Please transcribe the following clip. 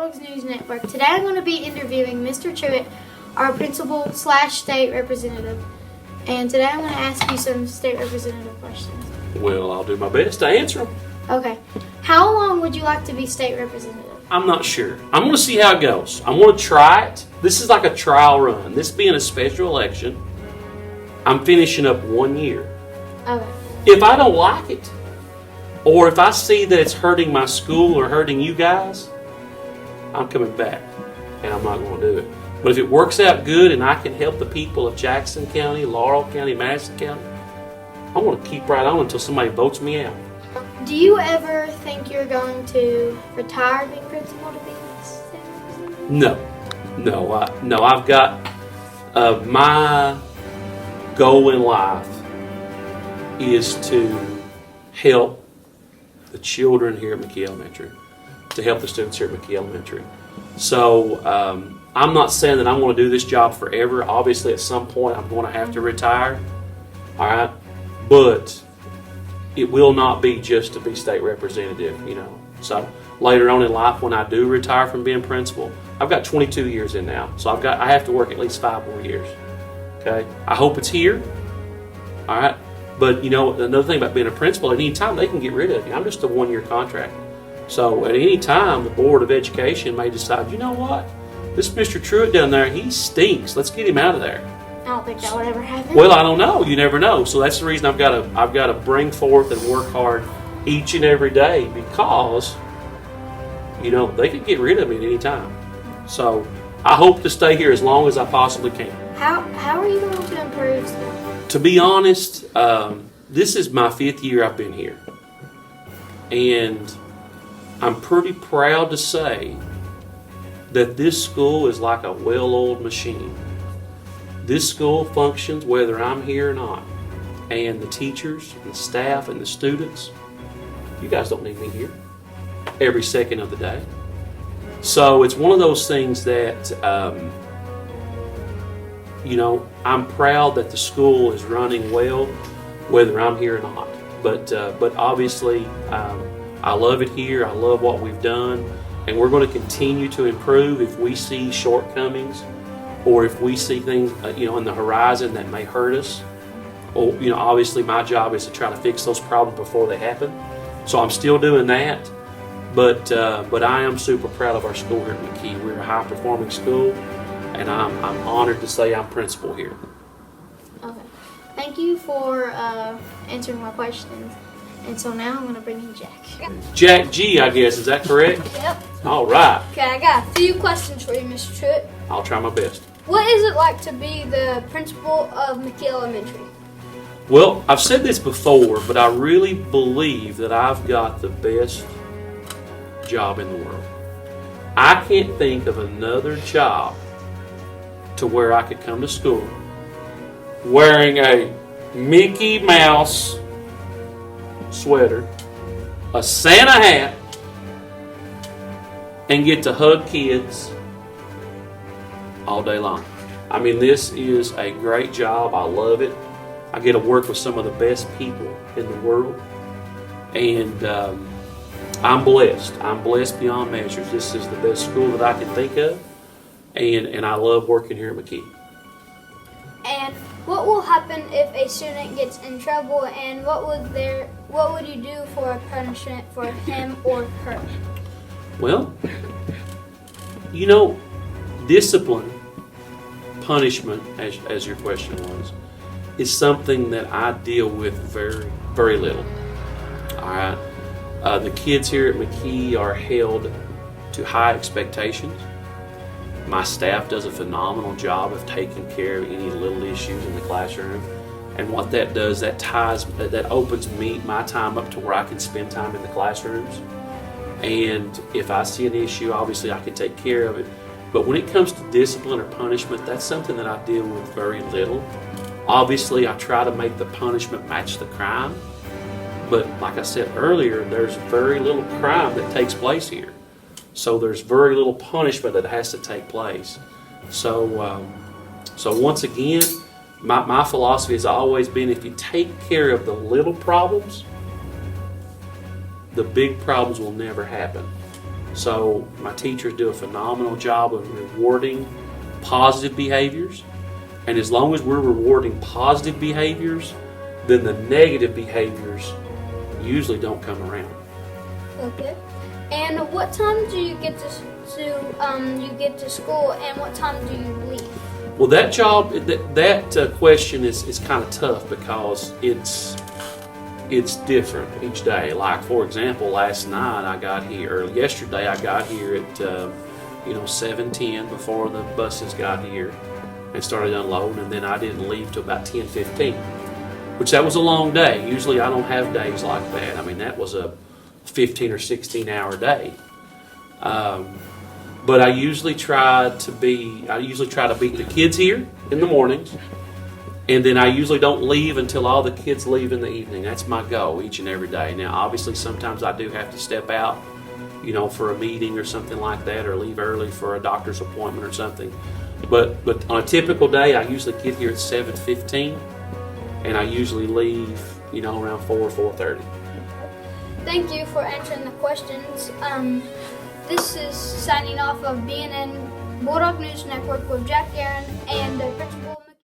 Bulldogs News Network. Today I'm going to be interviewing Mr. Truett, our principal / state representative. And today I'm going to ask you some state representative questions. Well, I'll do my best to answer them. Okay. How long would you like to be state representative? I'm not sure. I'm going to see how it goes. I'm going to try it. This is like a trial run. This being a special election, I'm finishing up 1 year. Okay. If I don't like it, or if I see that it's hurting my school or hurting you guys, I'm coming back, and I'm not going to do it. But if it works out good and I can help the people of Jackson County, Laurel County, Madison County, I'm going to keep right on until somebody votes me out. Do you ever think you're going to retire being principal to be state representative? No. I've got my goal in life is to help the children here at McKee Elementary, to help the students here at McKee Elementary. So I'm not saying that I'm going to do this job forever. Obviously, at some point, I'm going to have to retire. All right, but it will not be just to be state representative, you know. So later on in life, when I do retire from being principal, I've got 22 years in now, so I have to work at least 5 more years. Okay, I hope it's here. All right, but you know another thing about being a principal, at any time they can get rid of you. I'm just a 1-year contract, so at any time the Board of Education may decide, you know what, this Mr. Truett down there, he stinks. Let's get him out of there. I don't think that would ever happen. Well, I don't know. You never know. So that's the reason I've got to bring forth and work hard each and every day, because you know they could get rid of me at any time. So I hope to stay here as long as I possibly can. How are you going to improve school? To be honest, this is my 5th year I've been here, and I'm pretty proud to say that this school is like a well-oiled machine. This school functions whether I'm here or not. And the teachers, and the staff, and the students, you guys don't need me here every second of the day. So it's one of those things that, you know, I'm proud that the school is running well, whether I'm here or not. But obviously, I love it here. I love what we've done. And we're going to continue to improve if we see shortcomings, or if we see things, you know, on the horizon that may hurt us. Or, you know, obviously my job is to try to fix those problems before they happen. So I'm still doing that. But I am super proud of our school here at McKee. We're a high-performing school, and I'm honored to say I'm principal here. Okay. Thank you for answering my questions. And so now I'm going to bring in Jack. Jack G, I guess. Is that correct? Yep. All right. Okay, I got a few questions for you, Mr. Truett. I'll try my best. What is it like to be the principal of McKee Elementary? Well, I've said this before, but I really believe that I've got the best job in the world. I can't think of another job to where I could come to school wearing a Mickey Mouse sweater, a Santa hat, and get to hug kids all day long. I mean, this is a great job. I love it. I get to work with some of the best people in the world, and I'm blessed. I'm blessed beyond measures. This is the best school that I can think of, and I love working here at McKee. And what will happen if a student gets in trouble, and what would you do for a punishment for him or her? Well, you know, discipline, punishment, as your question was, is something that I deal with very, very little. All right. The kids here at McKee are held to high expectations. My staff does a phenomenal job of taking care of any little issues in the classroom. And what that does, that opens my time up to where I can spend time in the classrooms. And if I see an issue, obviously I can take care of it. But when it comes to discipline or punishment, that's something that I deal with very little. Obviously, I try to make the punishment match the crime. But like I said earlier, there's very little crime that takes place here. So there's very little punishment that has to take place. So once again, my philosophy has always been, if you take care of the little problems, the big problems will never happen. So my teachers do a phenomenal job of rewarding positive behaviors. And as long as we're rewarding positive behaviors, then the negative behaviors usually don't come around. Okay. And what time do you get to school, and what time do you leave? Well, that job, that question is kind of tough because it's different each day. Like, for example, last night I got here, or yesterday I got here at 7:10 before the buses got here and started unloading, and then I didn't leave till about 10:15, which that was a long day. Usually I don't have days like that. I mean, that was a 15 or 16 hour day. But I usually try to beat the kids here in the mornings, and then I usually don't leave until all the kids leave in the evening. That's my goal each and every day. Now, obviously, sometimes I do have to step out, for a meeting or something like that, or leave early for a doctor's appointment or something. But on a typical day, I usually get here at 7:15, and I usually leave, around 4:30. Thank you for answering the questions. This is signing off of BNN Bulldog News Network with Jack Aaron and the principal